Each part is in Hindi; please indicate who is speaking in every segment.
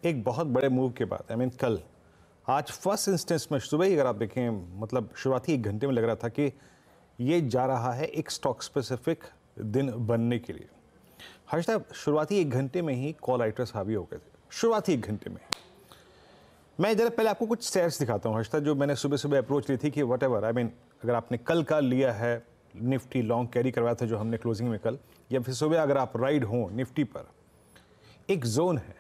Speaker 1: एक बहुत बड़े मूव के बाद, कल, आज फर्स्ट इंस्टेंस में सुबह ही अगर आप देखें, मतलब शुरुआती 1 घंटे में लग रहा था कि ये जा रहा है एक स्टॉक स्पेसिफिक दिन बनने के लिए। हर्षदा, शुरुआती 1 घंटे में ही कॉल राइटर्स हावी हो गए थे, शुरुआती 1 घंटे में। मैं जरा पहले आपको कुछ स्टेट्स दिखाता हूँ हर्षदा, जो मैंने सुबह सुबह अप्रोच ली थी कि वट एवर, अगर आपने कल का लिया है निफ्टी लॉन्ग कैरी करवाया था जो हमने क्लोजिंग में कल, या फिर सुबह अगर आप राइड हो निफ्टी पर, एक जोन है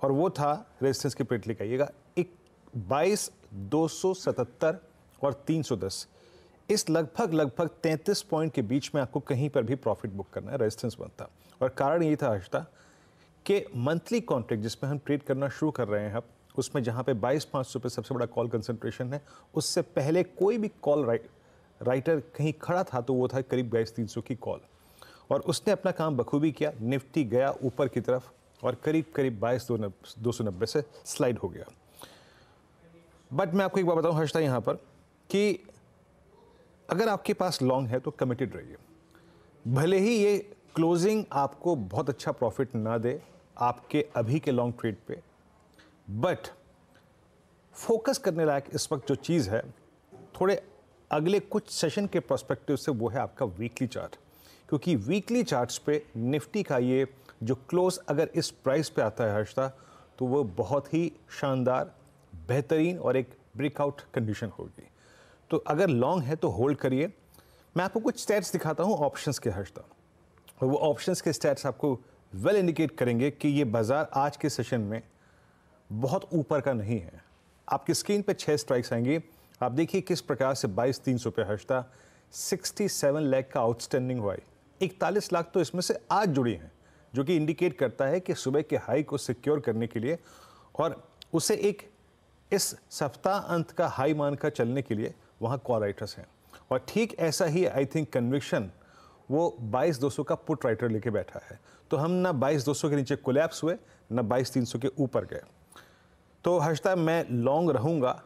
Speaker 1: और वो था रेजिस्टेंस की प्लेट लेके आइएगा, एक 22,277 और 310, इस लगभग 33 पॉइंट के बीच में आपको कहीं पर भी प्रॉफिट बुक करना है, रेजिस्टेंस बनता। और कारण ये था हर्षदा कि मंथली कॉन्ट्रैक्ट जिसमें हम ट्रेड करना शुरू कर रहे हैं अब, उसमें जहाँ पे 22,500 पे सबसे बड़ा कॉल कंसंट्रेशन है, उससे पहले कोई भी कॉल राइटर कहीं खड़ा था तो वो था करीब 22,300 की कॉल, और उसने अपना काम बखूबी किया। निफ्टी गया ऊपर की तरफ और करीब 22,290 से स्लाइड हो गया। बट मैं आपको एक बात बताऊं हर्षदा यहाँ पर कि अगर आपके पास लॉन्ग है तो कमिटेड रहिए। भले ही ये क्लोजिंग आपको बहुत अच्छा प्रॉफिट ना दे आपके अभी के लॉन्ग ट्रेड पे, बट फोकस करने लायक इस वक्त जो चीज़ है थोड़े अगले कुछ सेशन के पर्सपेक्टिव से, वो है आपका वीकली चार्ट। क्योंकि वीकली चार्ट्स पे निफ्टी का ये जो क्लोज अगर इस प्राइस पे आता है हर्षदा, तो वो बहुत ही शानदार, बेहतरीन और एक ब्रेकआउट कंडीशन होगी। तो अगर लॉन्ग है तो होल्ड करिए। मैं आपको कुछ स्टैट्स दिखाता हूँ ऑप्शंस के हर्षदा, और वो ऑप्शंस के स्टैट्स आपको वेल इंडिकेट करेंगे कि ये बाजार आज के सेशन में बहुत ऊपर का नहीं है। आपकी स्क्रीन पे 6 स्ट्राइक्स आएंगी, आप देखिए किस प्रकार से 22,300 पे हर्षदा 67 लाख का आउटस्टैंडिंग हुआ है, 41 लाख तो इसमें से आज जुड़ी हैं, जो कि इंडिकेट करता है कि सुबह के हाई को सिक्योर करने के लिए और उसे एक इस सप्ताह अंत का हाई मान कर चलने के लिए वहाँ कॉल राइटर्स हैं। और ठीक ऐसा ही आई थिंक कन्विक्शन वो 22,200 का पुट राइटर लेके बैठा है। तो हम ना 22,200 के नीचे कोलैप्स हुए, ना 22,300 के ऊपर गए। तो हर्षदा मैं लॉन्ग रहूँगा,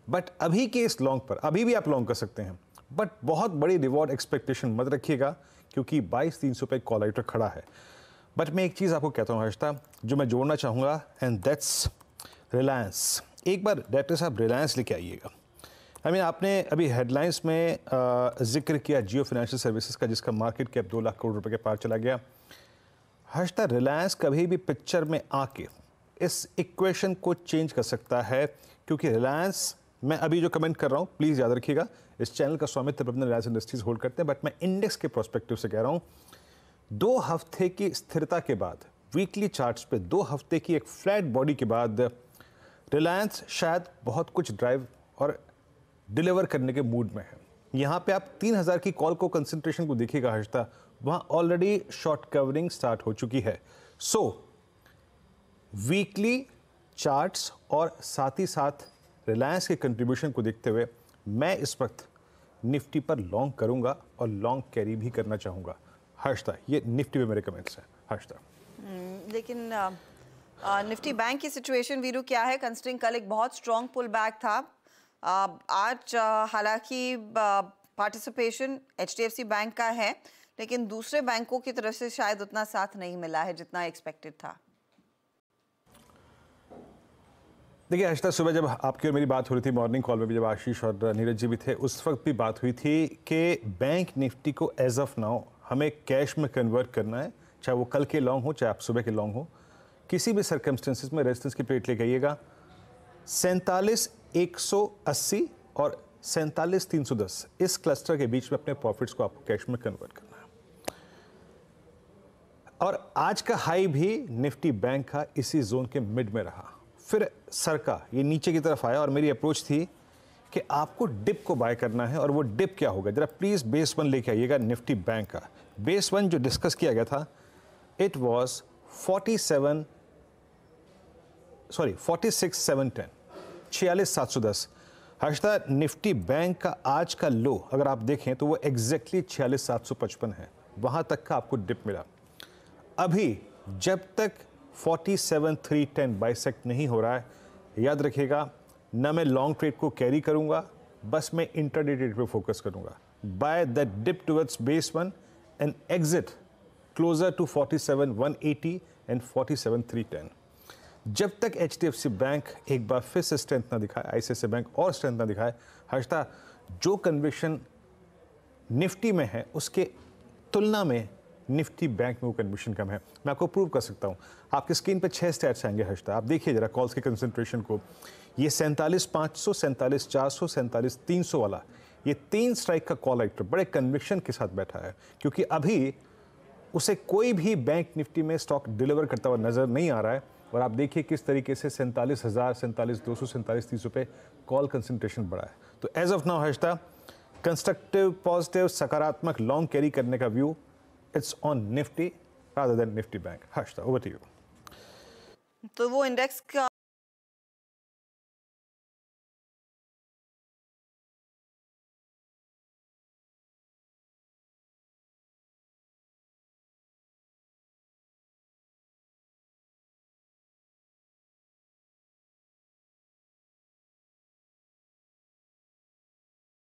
Speaker 1: बट अभी के इस लॉन्ग पर अभी भी आप लॉन्ग कर सकते हैं, बट बहुत बड़ी रिवॉर्ड एक्सपेक्टेशन मत रखिएगा, क्योंकि 22,300 पे कॉल राइटर खड़ा है। बट मैं एक चीज़ आपको कहता हूँ हर्षदा, जो मैं जोड़ना चाहूँगा, एंड दैट्स रिलायंस। एक बार डायरेक्टर साहब रिलायंस लेके आइएगा। आपने अभी हेडलाइंस में जिक्र किया जियो फाइनेंशियल सर्विसेज का, जिसका मार्केट कैप 2 लाख करोड़ रुपए के पार चला गया। हर्षदा, रिलायंस कभी भी पिक्चर में आके इस इक्वेशन को चेंज कर सकता है, क्योंकि रिलायंस, मैं अभी जो कमेंट कर रहा हूँ प्लीज़ याद रखिएगा, इस चैनल का स्वामित्व अपने रिलायंस इंडस्ट्रीज होल्ड करते हैं, बट मैं इंडेक्स के प्रोस्पेक्टिव से कह रहा हूँ। 2 हफ्ते की स्थिरता के बाद, वीकली चार्ट्स पे 2 हफ्ते की एक फ्लैट बॉडी के बाद, रिलायंस शायद बहुत कुछ ड्राइव और डिलीवर करने के मूड में है। यहाँ पे आप 3,000 की कॉल को कंसंट्रेशन को देखिएगा हर्षदा, वहाँ ऑलरेडी शॉर्ट कवरिंग स्टार्ट हो चुकी है। सो वीकली चार्ट्स और साथ ही साथ रिलायंस के कंट्रीब्यूशन को देखते हुए मैं इस वक्त निफ्टी पर लॉन्ग करूंगा और लॉन्ग कैरी भी करना चाहूँगा। हर्षदा, ये निफ्टी पे मेरे कमेंट्स हैं हर्षदा।
Speaker 2: लेकिन निफ्टी बैंक की सिचुएशन वीरू क्या है, कंसिडरिंग कल एक बहुत स्ट्रॉन्ग पुल बैक था। आज हालांकि पार्टिसिपेशन HDFC बैंक का है, लेकिन दूसरे बैंकों की तरफ से शायद उतना साथ नहीं मिला है जितना एक्सपेक्टेड था।
Speaker 1: देखिए हर्षदा, सुबह जब आपकी और मेरी बात हो रही थी मॉर्निंग कॉल में भी, जब आशीष और नीरज जी भी थे, उस वक्त भी बात हुई थी कि बैंक निफ्टी को एज ऑफ नाउ हमें कैश में कन्वर्ट करना है, चाहे वो कल के लॉन्ग हो चाहे आप सुबह के लॉन्ग हो। किसी भी सर्कमस्टेंसेस में रेजिस्टेंस की प्लेट लेके आइएगा 47,180 और 47,310, इस क्लस्टर के बीच में अपने प्रॉफिट्स को आपको कैश में कन्वर्ट करना है। और आज का हाई भी निफ्टी बैंक का इसी जोन के मिड में रहा, फिर सरका ये नीचे की तरफ आया, और मेरी अप्रोच थी कि आपको डिप को बाय करना है। और वो डिप क्या होगा, जरा प्लीज़ बेस 1 लेके आइएगा निफ्टी बैंक का। बेस 1 जो डिस्कस किया गया था, it was 46,710, 46,710। Harshada, Nifty bank का आज का लो अगर आप देखें तो वो एग्जैक्टली 46,755 है, वहाँ तक का आपको डिप मिला। अभी जब तक 47,310 बाइसेक्ट नहीं हो रहा है, याद रखिएगा, ना मैं लॉन्ग ट्रेड को कैरी करूंगा, बस मैं इंट्राडे ट्रेड पे फोकस करूंगा। By that dip towards base 1 and exit closure to 47,180 and 47,310। जब तक HDFC बैंक एक बार फिर से स्ट्रेंथ ना दिखाए, ICICI बैंक और स्ट्रेंथ ना दिखाए, हर्षदा जो कन्विक्शन निफ्टी में है उसके तुलना में निफ्टी बैंक में वो कन्विक्शन कम है। मैं आपको प्रूव कर सकता हूँ। आपकी स्क्रीन पे 6 स्टैट्स आएंगे हर्षदा, आप देखिए जरा कॉल्स के कंसंट्रेशन को। ये 47,500, 47,400, 47,300 वाला, ये 3 स्ट्राइक का कॉल राइटर बड़े कन्विक्शन के साथ बैठा है, क्योंकि अभी उसे कोई भी बैंक निफ्टी में स्टॉक डिलीवर करता हुआ नजर नहीं आ रहा है। और आप देखिए किस तरीके से 47,000, 47,200, 47,300 पे कॉल कंसंट्रेशन बढ़ा है। तो as of now Harshada, constructive, positive, सकारात्मक लॉन्ग कैरी करने का view it's on Nifty rather than Nifty bank. Harshada, over to you.
Speaker 2: तो वो इंडेक्स का